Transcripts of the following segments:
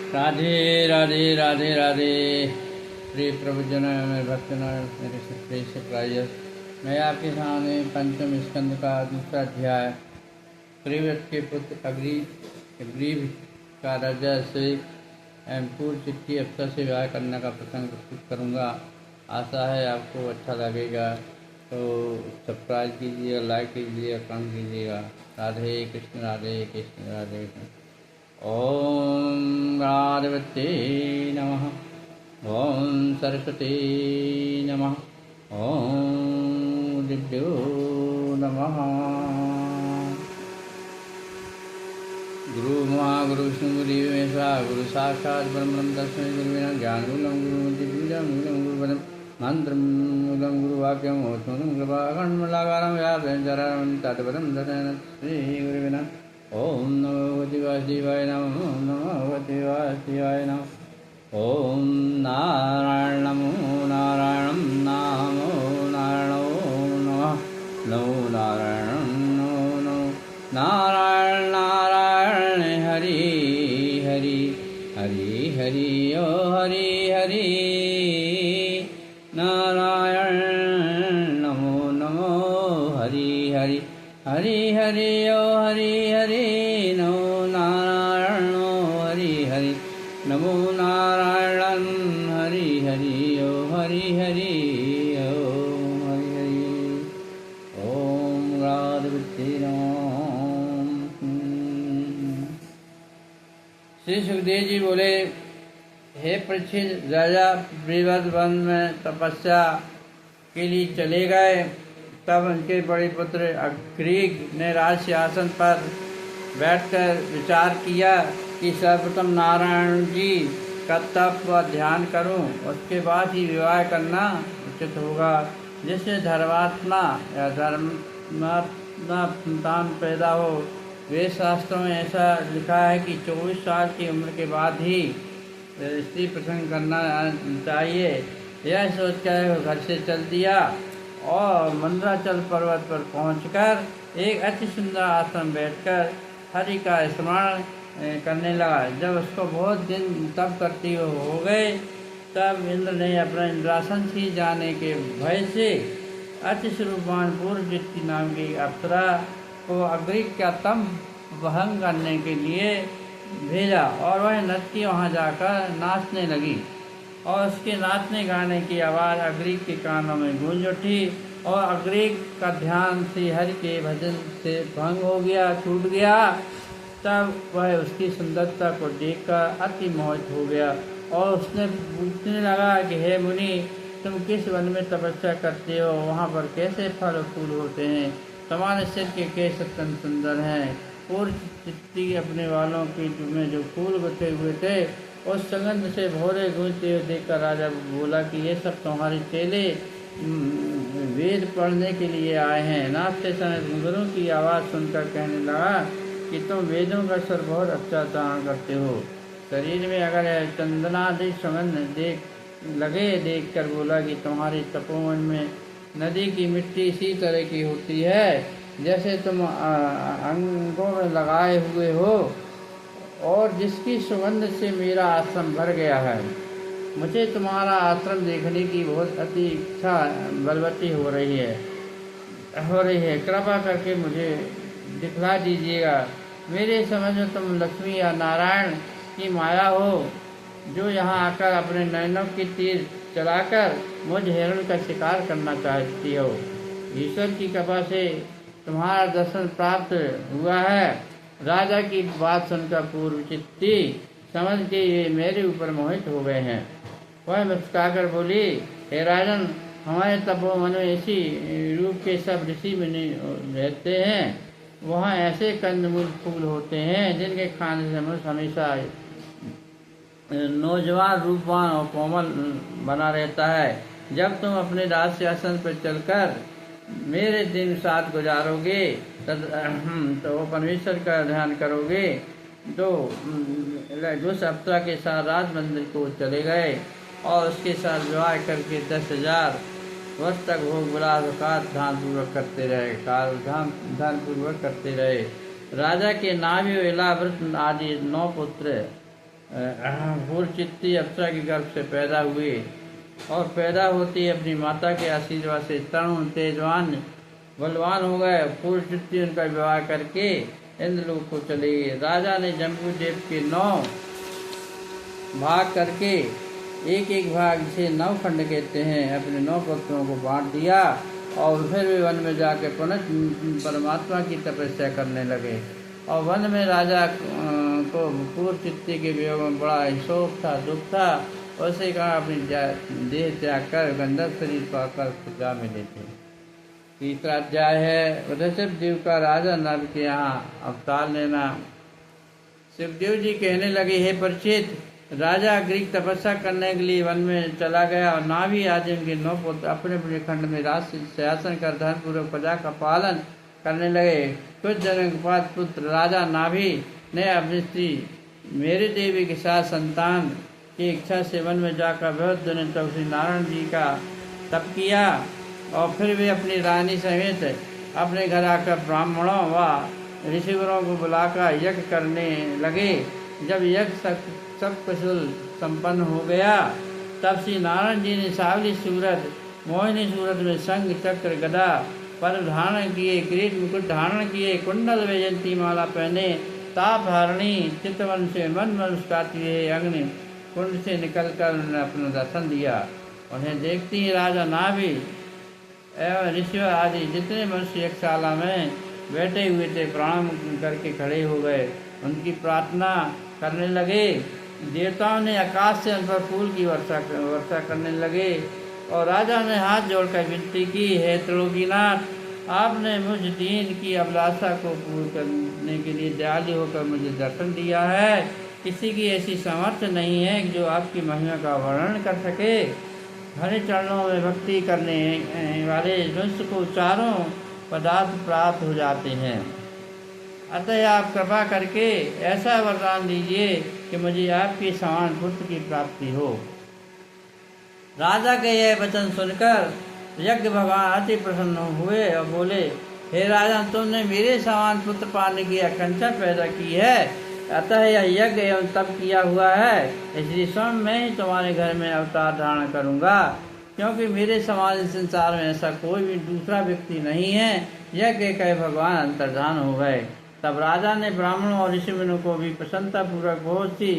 राधे राधे राधे राधे। प्रिय प्रभुजन में भक्तजन मेरे प्रिय सप्राइजर, मैं आपके सामने पंचम स्कंद का दूसरा अध्याय त्रिव्रत के पुत्र अग्रीव का राजा से पूर्व चिट्ठी अफसर से विवाह करने का प्रसंग प्रस्तुत करूँगा। आशा है आपको अच्छा लगेगा, तो सब्सक्राइब कीजिएगा, लाइक कीजिएगा, कमेंट कीजिएगा। राधे कृष्ण राधे कृष्ण राधे कृष्ण। ओम गणाधिपते नमः। ओम सरस्वती नमः। ओम दिव्यो नमः। गुरु महागुरु विष्णु गुरु महेशा गुरु साक्षात् परब्रह्म तस्मै गुरुवे ज्ञानमूलं गुरुमूर्तिपूजं मूलं गुरुपदं मंत्रं मूलं गुरुवाक्यं होतं कृपाकण्डमलाकारं व्याप्तं तत्पदं दर्शनं श्रीगुरुवे नमः। ओम नमो भगवते वासुदेवाय नमः। ओम नमो भगवते वासुदेवाय नमः। ओम नारायण नमो नारायणं नमो नारायणो नमः। नमो नारायण नमो नमो नारायण नारायण हरि हरि हरि हरि ओ हरि हरि नारायण नमो नमो हरि हरि हरि हरि ओ हरि हरि नमो नारायण हरि हरि नमो नारायण हरि हरि ओ हरि हरि ओम हरि हरि। ओम गणाधिपते नमः। श्री सुखदेव जी बोले, हे परीक्षित, राजा त्रिव्रत वन में तपस्या के लिए चले गए। तब उनके बड़े पुत्र अग्रीग ने राज सिंहासन पर बैठकर विचार किया कि सर्वप्रथम नारायण जी का तप व ध्यान करूं, उसके बाद ही विवाह करना उचित होगा, जिससे धर्मात्मा या धर्मात्मा संतान पैदा हो। वेद शास्त्रों में ऐसा लिखा है कि 24 साल की उम्र के बाद ही स्त्री प्रसंग करना चाहिए। यह सोचकर घर से चल दिया और मंदराचल पर्वत पर पहुंचकर एक अति सुंदर आश्रम बैठकर हरि का स्मरण करने लगा। जब उसको बहुत दिन तप करती हो गए, तब इंद्र ने अपना इंद्रासन छी जाने के भय से अतिस्वरूपवान पूर्वजित्ति नाम की अप्सरा को अग्रीग का तप भंग करने के लिए भेजा और वह नृत्य वहाँ जाकर नाचने लगी और उसके नाचने गाने की आवाज़ अग्रीग के कानों में गूंज उठी और अग्रीग का ध्यान श्री हरि के भजन से भंग हो गया, छूट गया। तब वह उसकी सुंदरता को देखकर अति मोहित हो गया और उसने पूछने लगा कि हे मुनि, तुम किस वन में तपस्या करते हो? वहाँ पर कैसे फल फूल होते हैं? तुम्हारे सिर के केस अत्यंत सुंदर हैं। पूर्व चिट्ठी अपने वालों की में जो फूल बचे हुए थे, उस सुगंध से भोरे गूंजते हुए देखकर राजा बोला कि ये सब तुम्हारे चेले वेद पढ़ने के लिए आए हैं। नाचते समय घुंघरू की आवाज़ सुनकर कहने लगा कि तुम वेदों का स्वर बहुत अच्छा धारण करते हो। शरीर में अगर चंदनादि सुगंध देख कर बोला कि तुम्हारे तपोवन में नदी की मिट्टी इसी तरह की होती है जैसे तुम अंगों में लगाए हुए हो, और जिसकी सुगंध से मेरा आश्रम भर गया है। मुझे तुम्हारा आश्रम देखने की बहुत अति इच्छा बलवती हो रही है। कृपा करके मुझे दिखला दीजिएगा। मेरे समझ में तुम लक्ष्मी या नारायण की माया हो, जो यहाँ आकर अपने नैनों की तीर चलाकर मुझ हिरण का शिकार करना चाहती हो। ईश्वर की कृपा से तुम्हारा दर्शन प्राप्त हुआ है। राजा की बात सुनकर पूर्व चित्ती समझ के ये मेरे ऊपर मोहित हो गए हैं। वह मुस्कुराकर बोली, हे राजन, हमारे तपोवन में इसी रूप के सब ऋषि मुनि रहते हैं। वहाँ ऐसे कंदमूल फूल होते हैं जिनके खाने से मनुष्य हमेशा नौजवान, रूपवान और कोमल बना रहता है। जब तुम अपने राज सिंहासन पर चलकर मेरे दिन साथ गुजारोगे तो परमेश्वर का ध्यान करोगे, तो उस अप्सरा के साथ राज मंदिर को चले गए और उसके साथ विवाह करके 10,000 वर्ष तक भोग विलास ध्यानपूर्वक करते रहे, ध्यानपूर्वक करते रहे। राजा के नाभि इलाव्रत आदि 9 पुत्र चित्ती अप्सरा के गर्भ से पैदा हुए और पैदा होती अपनी माता के आशीर्वाद से तरुण तेजवान बलवान हो गए। चित्ती उनका विवाह करके इंद्रलोक को चले गए। राजा ने जम्बूदेव के 9 भाग करके एक एक भाग से 9 खंड कहते हैं अपने 9 पुत्रों को बांट दिया और फिर वे वन में जाकर पुनः परमात्मा की तपस्या करने लगे। और वन में राजा को पूर्व चित्ती के वियोग में बड़ा शोक था, दुख था। उसे कहा अपनी देह त्याग कर गंधर्व शरीर पाकर जा मिले थे। तीसरा अध्याय है ऋषभ देव का राजा नर के यहाँ अवतार लेना। शिवदेव जी कहने लगे, हे परीक्षित, राजा ग्रीक तपस्या करने के लिए वन में चला गया और नाभि आदि के 9 पुत्र अपने अपने खंड में राज शासन कर धर्मपूर्वक प्रजा का पालन करने लगे। कुछ दिनों के बाद पुत्र राजा नाभि ने अपनी स्त्री मेरी देवी के साथ संतान की इच्छा से वन में जाकर बहुत दिनों तक श्री नारायण जी का तप किया और फिर वे अपनी रानी समेत अपने घर आकर ब्राह्मणों व ऋषिवरों को बुलाकर यज्ञ करने लगे। जब यज्ञ सब कुशल संपन्न हो गया तब श्री नारायण जी ने सावली सूरत मोहिनी सूरत में शंख चक्र गदा पर धारण किए, किरीट मुकुट धारण किए, कुंडल वैजंती माला पहने, ताप हरणी चितवन से मन मुस्काती हुए अग्नि कुंड से निकलकर उन्होंने अपना दर्शन दिया। उन्हें देखती ही राजा नाभि एवं ऋषि आदि जितने मनुष्य यज्ञशाला में बैठे हुए थे प्रणाम करके खड़े हो गए, उनकी प्रार्थना करने लगे। देवताओं ने आकाश से उन पर फूल की वर्षा करने लगे और राजा ने हाथ जोड़कर विनती की, हे त्रिलोकीनाथ, आपने मुझ दीन की अभिलाषा को पूर्ण करने के लिए दयालु होकर मुझे दर्शन दिया है। किसी की ऐसी सामर्थ्य नहीं है जो आपकी महिमा का वर्णन कर सके। हरे चरणों में भक्ति करने वाले मनुष्य को चारों पदार्थ प्राप्त हो जाते हैं। अतः आप कृपा करके ऐसा वरदान दीजिए कि मुझे आपके समान पुत्र की प्राप्ति हो। राजा के यह वचन सुनकर यज्ञ भगवान अति प्रसन्न हुए और बोले, हे राजा, तुमने मेरे समान पुत्र पाने की आकांक्षा पैदा की है, अतः यह यज्ञ एवं तप किया हुआ है। इसलिए स्वयं मैं ही तुम्हारे घर में अवतार धारण करूंगा, क्योंकि मेरे समान संसार में ऐसा कोई भी दूसरा व्यक्ति नहीं है। यह कहकर भगवान अंतर्धान हो गए। तब राजा ने ब्राह्मणों और ऋषिमुनियों को भी प्रसन्नता पूर्वक बहुत सी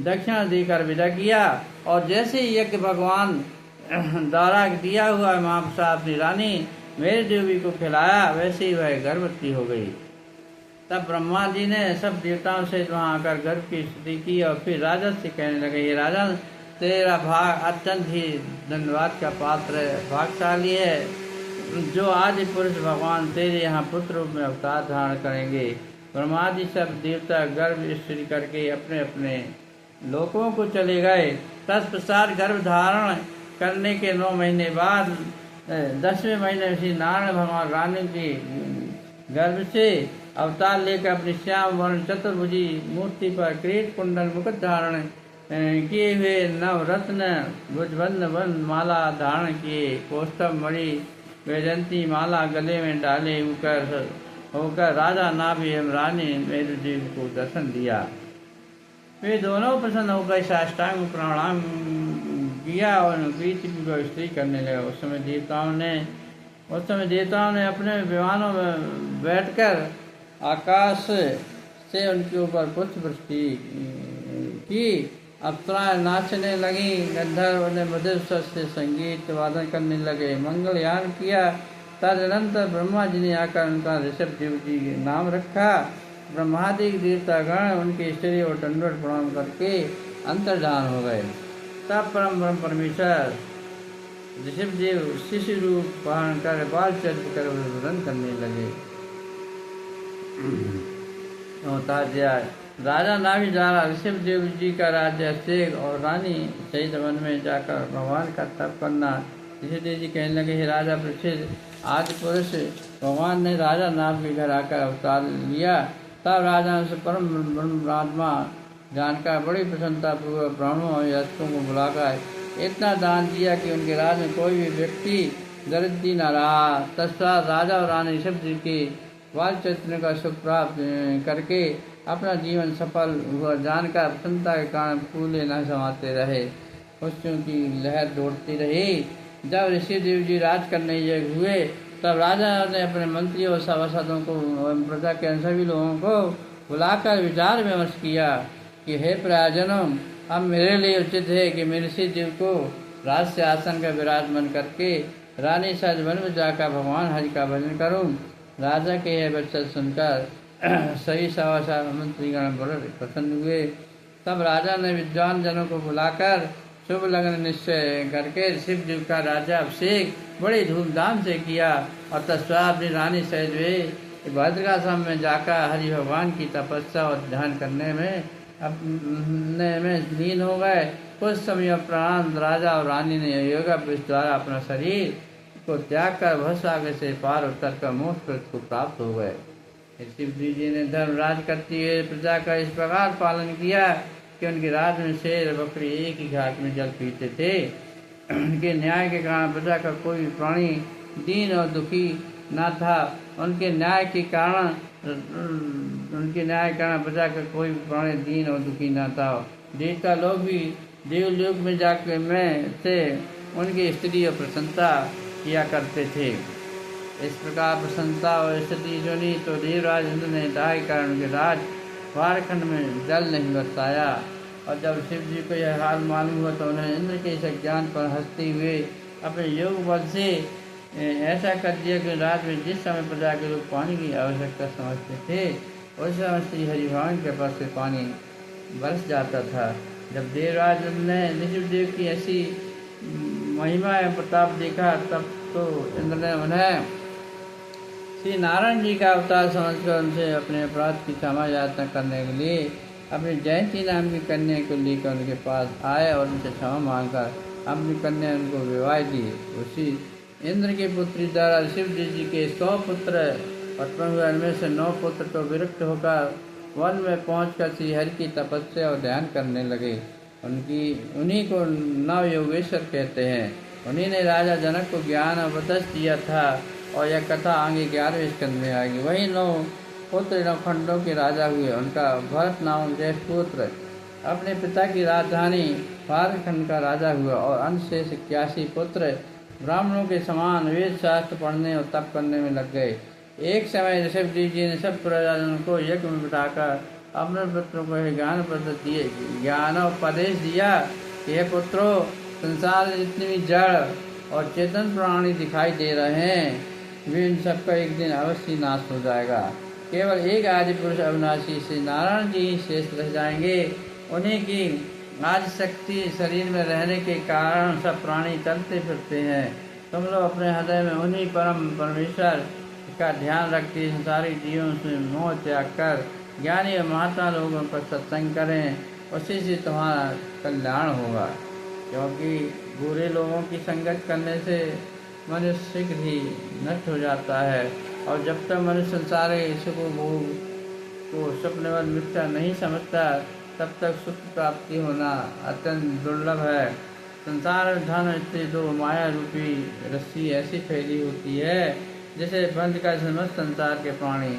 दक्षिणा देकर विदा किया और जैसे ही यज्ञ भगवान द्वारा दिया हुआ महाप्रसाद अपनी रानी मेरी देवी को खिलाया, वैसे ही वह गर्भवती हो गई। तब ब्रह्मा जी ने सब देवताओं से वहाँ आकर गर्भ की स्तुति की और फिर राजा से कहने लगे, ये राजा, तेरा भाग अत्यंत ही धन्यवाद का पात्र है, भागशाली है जो आदि पुरुष भगवान तेरे यहाँ पुत्र रूप में अवतार धारण करेंगे। ब्रह्मा जी सब देवता गर्भ स्त्री करके अपने अपने लोकों को चले गए। तत्पश्चात गर्भ धारण करने के 9 महीने बाद 10वें महीने श्री नारायण भगवान रानी की गर्भ से अवतार लेकर अपनी श्याम वर्ण चतुर्भुजी मूर्ति पर किरीट कुंडल मुकुट धारण किए हुए नवरत्न भुजबंद वन माला धारण किए, कौस्तभ मणि वैजंती माला गले में डाले होकर राजा नाभि एवं रानी मेरु देवी को दर्शन दिया। वे दोनों प्रसन्न होकर साष्टांग प्रणाम किया और प्रीतिपूर्वक स्त्री करने लगे। उस समय देवताओं ने अपने विमानों में बैठकर आकाश से उनके ऊपर पुष्प वृष्टि की। अप्सराएं नाचने लगी, गंधर्व ने मधुर स्वर से संगीत वादन करने लगे, मंगलयान किया। तदनंतर ब्रह्मा जी ने आकर उनका ऋषभ देव जी नाम रखा। ब्रह्मादि देवतागण उनके स्त्री और दंडवत प्रणाम करके अंतर्धान हो गए। तब परम परमेश्वर ऋषभ देव शिशु रूप धारण कर बाल चरित्र कर वर्णन करने लगे। राजा नाभि द्वारा ऋषभ देव जी का राज्य से और रानी सहित वन में जाकर भगवान का तप करना। ऋषभ देव जी कहने लगे, हे राजा परीक्षित, आदि पुरुष भगवान ने राजा नाभ के घर आकर अवतार लिया। तब राजा से परम ब्रह्मात्मा जानकर बड़ी प्रसन्नता पूर्वक ब्राह्मणों और याचकों को बुलाकर इतना दान दिया कि उनके राज में कोई भी व्यक्ति दरिद्री न रहा। तत्पश्चात राजा और रानी ऋषभ जी के बाल चरित्र का सुख प्राप्त करके अपना जीवन सफल हुआ जानकर प्रसन्नता के कारण फूले न समाते रहे, खुशियों की लहर दौड़ती रही। जब ऋषिदेव जी राज करने योग्य हुए तब राजा ने अपने मंत्रियों और सभासदों को एवं प्रजा के सभी लोगों को बुलाकर विचार विमर्श किया कि हे प्रजाजनों, अब मेरे लिए उचित है कि मैं ऋषिदेव को राज से आसन का विराजमान करके रानी सज वन में जाकर भगवान हरि का भजन करूं। राजा के यह वचन सुनकर सही सभासद मंत्रीगण बड़े प्रसन्न हुए। तब राजा ने विद्वान जनों को बुलाकर शुभ लग्न निश्चय करके शिव जी का राजा अभिषेक बड़े धूमधाम से किया और तत्पश्चात अपनी रानी सहित वे भद्रकाश्रम में जाकर हरि भगवान की तपस्या और ध्यान करने में लीन हो गए। कुछ समय उपरांत राजा और रानी ने योगाभ्यास द्वारा अपना शरीर को त्याग कर भवसागर से पार उतर कर मोक्ष को प्राप्त हो गए। शिव जी ने धर्मराज करते हुए प्रजा का इस प्रकार पालन किया कि उनके राज में शेर बकरी एक ही घाट में जल पीते थे। उनके न्याय के कारण प्रजा का कोई प्राणी दीन और दुखी न था। उनके न्याय के कारण प्रजा का कोई प्राणी दीन और दुखी न था। देवता लोग भी देवलोक में जाकर में से उनकी स्थिति और प्रसन्नता किया करते थे। इस प्रकार प्रसन्नता और स्थिति सुनी तो देवराज इंद्र ने दाई कर उनके राज वारखंड में जल नहीं बरसाया। और जब शिव जी को यह हाल मालूम हुआ तो उन्होंने इंद्र के इस ज्ञान पर हंसते हुए अपने योग बल से ऐसा कर दिया कि रात में जिस समय प्रजा के लोग पानी की आवश्यकता समझते थे उस समय श्री हरिभगवान के पास से पानी बरस जाता था। जब देवराज ने ऋषिदेव की ऐसी महिमा एवं प्रताप देखा तब तो इंद्र ने उन्हें श्री नारायण जी का अवतार समझकर उनसे अपने अपराध की क्षमा याचना करने के लिए अपनी जयंती नाम की कन्या को लेकर उनके पास आए और उनसे क्षमा मांगकर अपनी कन्या उनको विवाह दी। उसी इंद्र की पुत्री द्वारा शिव जी के 100 पुत्र उत्पन्न हुए, उनमें से 9 पुत्र तो विरक्त होकर वन में पहुंचकर श्री हरि की तपस्या और ध्यान करने लगे। उन्हीं को नव योगेश्वर कहते हैं। उन्हीं ने राजा जनक को ज्ञान और उपदेश दिया था और यह कथा आगे 11वें स्कंद में आएगी। वही 9 पुत्र 9 खंडों के राजा हुए। उनका भरत नाम ज्येष्ठ पुत्र अपने पिता की राजधानी भारतखंड का राजा हुआ और अंत से 81 पुत्र ब्राह्मणों के समान वेद शास्त्र पढ़ने और तप करने में लग गए। एक समय ऋषभ जी ने सब प्रजाजनों को यज्ञ में बिठाकर अपने पुत्रों को ज्ञानोपदेश दिया कि हे पुत्रों, संसार में जितनी भी जड़ और चेतन प्राणी दिखाई दे रहे हैं वे इन सबका एक दिन अवश्य नाश हो जाएगा। केवल एक आदि पुरुष अविनाशी श्री नारायण जी शेष रह जाएंगे। उन्हीं की आज शक्ति शरीर में रहने के कारण सब प्राणी चलते फिरते हैं। तुम लोग अपने हृदय में उन्हीं परम परमेश्वर का ध्यान रखते संसारी जीवों से मोह त्याग कर ज्ञानी और महात्मा लोगों पर सत्संग करें, उसी से तुम्हारा कल्याण होगा। क्योंकि बुरे लोगों की संगत करने से मनुष्य शीघ्र ही नष्ट हो जाता है और जब तक मनुष्य संसार सुख भोग को स्वप्नवत मिथ्या नहीं समझता तब तक सुख प्राप्ति होना अत्यंत दुर्लभ है। संसार में धन स्त्री दो माया रूपी रस्सी ऐसी फैली होती है जिसे बंद कर समस्त संसार के प्राणी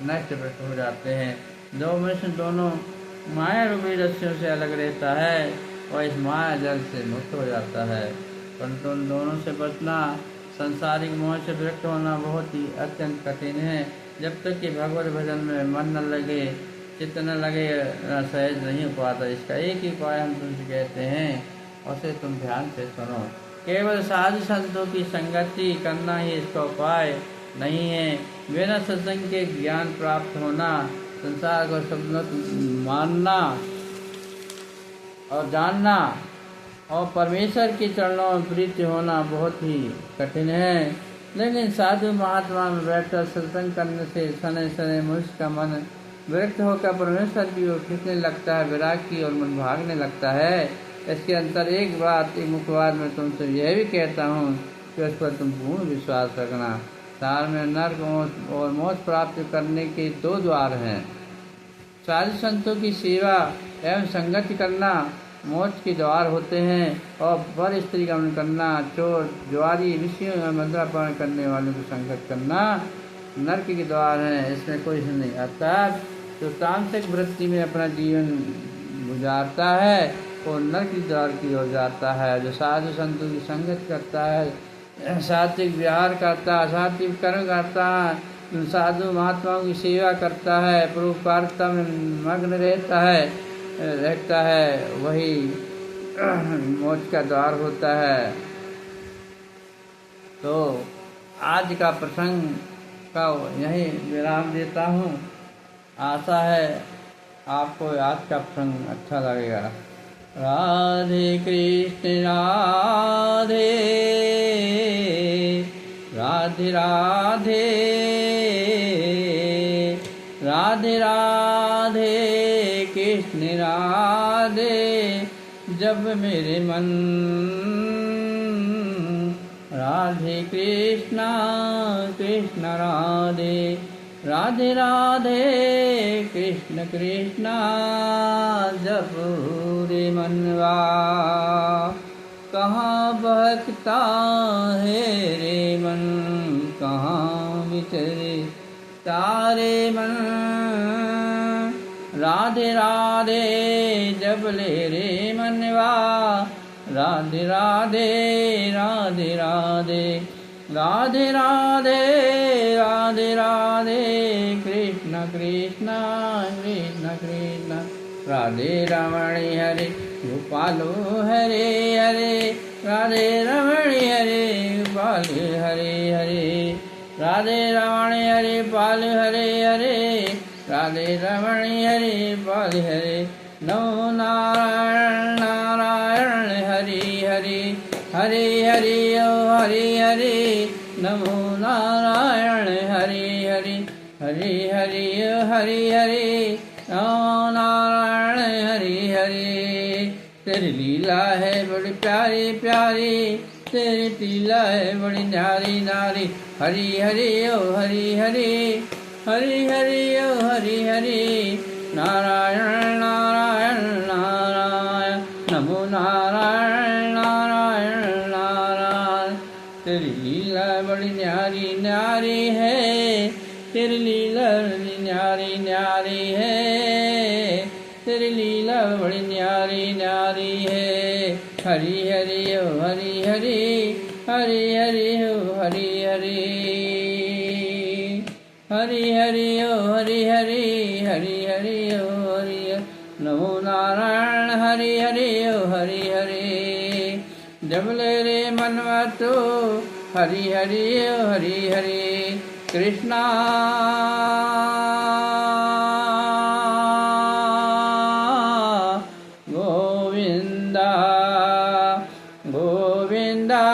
नष्ट हो जाते हैं। जो मनुष्य दोनों माया रूपी रस्सियों से अलग रहता है और इस माया जल से मुक्त हो जाता है, परंतु उन दोनों से बचना संसारिक मोह से विरक्त होना बहुत ही अत्यंत कठिन है। जब तक कि भगवत भजन में मन न लगे, चित्त न लगे, सहज नहीं हो पाता। इसका एक ही उपाय हम तुमसे कहते हैं, उसे तुम ध्यान से सुनो। केवल साधु संतों की संगति करना ही इसका उपाय नहीं है। बिना सत्संग के ज्ञान प्राप्त होना, संसार को सपनत मानना और जानना और परमेश्वर के चरणों में प्रीति होना बहुत ही कठिन है। लेकिन साधु महात्मा में बैठकर सत्संग करने से सने सने मनुष्य का मन विरक्त होकर परमेश्वर की ओर खींचने लगता है, विराग की ओर मन भागने लगता है। इसके अंतर एक मुख्य बात मैं तुमसे यह भी कहता हूँ कि उस पर तुम पूर्ण विश्वास रखना। सार में नर्क और मोक्ष प्राप्त करने के 2 द्वार हैं। साधु संतों की सेवा एवं संगति करना मोक्ष के द्वार होते हैं और वर स्त्री गमन करना, चोर जुआरी ऋषियों में मंत्रापान करने वालों की संगत करना नरक के द्वार हैं। इसमें कोई नहीं। अर्थात जो तामसिक वृत्ति में अपना जीवन गुजारता है वो नरक द्वार की ओर जाता है। जो साधु संतों की संगत करता है, सात्विक विहार करता है, सात्विक कर्म करता है, साधु महात्माओं की सेवा करता है, परोपकारता में मग्न रहता है, वही मोक्ष का द्वार होता है। तो आज का प्रसंग का यही विराम देता हूँ। आशा है आपको आज का प्रसंग अच्छा लगेगा। राधे कृष्ण राधे राधे राधे राधे राधे कृष्ण राधे। जब मेरे मन राधे कृष्णा कृष्ण राधे राधे राधे कृष्ण कृष्णा। जब रे मनवा कहाँ बहकता है रे मन, कहाँ विचरे तारे मन। राधे राधे जब ले रे मनवा, राधे राधे राधे राधे राधे राधे राधे राधे कृष्ण कृष्ण कृष्ण कृष्ण। राधे रमणी हरे गोपालो हरे हरे, राधे रमणी हरे गोपाल हरे हरे, राधे रमणी हरे पाल हरे हरे, राधे रमणी हरे पाल हरे। नमो नारायण नारायण हरि हरि, हरि हरि ओ हरि हरि। नमो नारायण हरि हरि, हरि हरि ओ हरि हरि। नमो नारायण हरि हरि। तेरी लीला है बड़ी प्यारी प्यारी, तेरी लीला है बड़ी न्यारी नारी। हरि हरि ओ हरि हरि, हरि हरि ओ हरि हरि। नारायण नारायण नारायण, नमो नारायण नारायण नारायण। तेरी लीला बड़ी न्यारी न्यारी है, तेरी लीला बड़ी न्यारी न्यारी है, तेरी लीला बड़ी न्यारी न्यारी है। हरि हरि ओ हरि हरि, हरि हरि ओ हरि हरि, हरि हरि ओ हरि हरि, हरि हरि ओ हरि हरि। नमो नारायण हरि हरि ओ हरि हरि। जब ले रे मनवा तो हरि हरि ओ हरि हरि। कृष्णा गोविंदा गोविंदा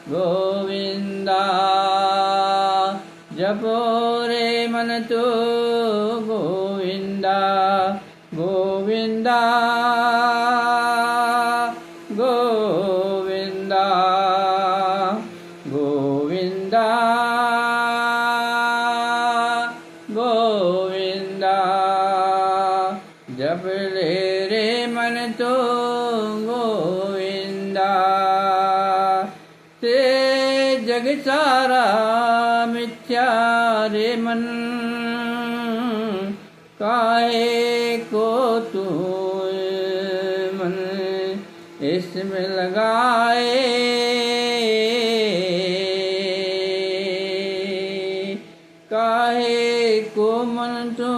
गोविंदा। जपो रे मन तो गोविंदा गोविंदा गोविंदा गोविंदा गोविंदा। जप ले रे मन तो गोविंदा। ते जग सारा मिथ्या रे मन, काहे को तू मन इसमें लगाए। काहे को मन तू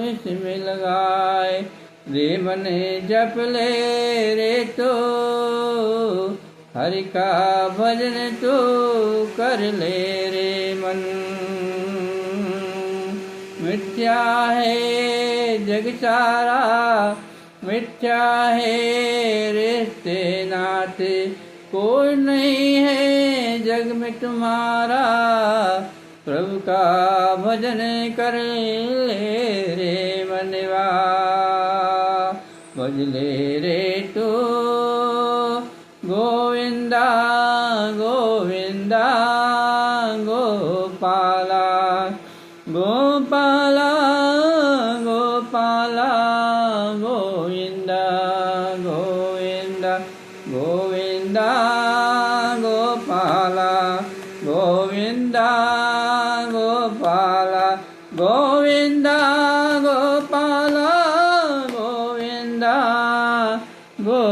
इसमें लगाए। रे मन जप ले रे तो हरि का भजन तो कर ले रे मन। मिथ्या है जग सारा, मिथ्या है रिश्ते नाते, कोई नहीं है जग में तुम्हारा। प्रभु का भजन कर ले रे मनवा, भज ले रे तो गोविंदा गोविंदा गोपाला गोपाला गोपाला गोविंदा गोविंदा गोविंदा गोपाला गोविंदा गोपाला वो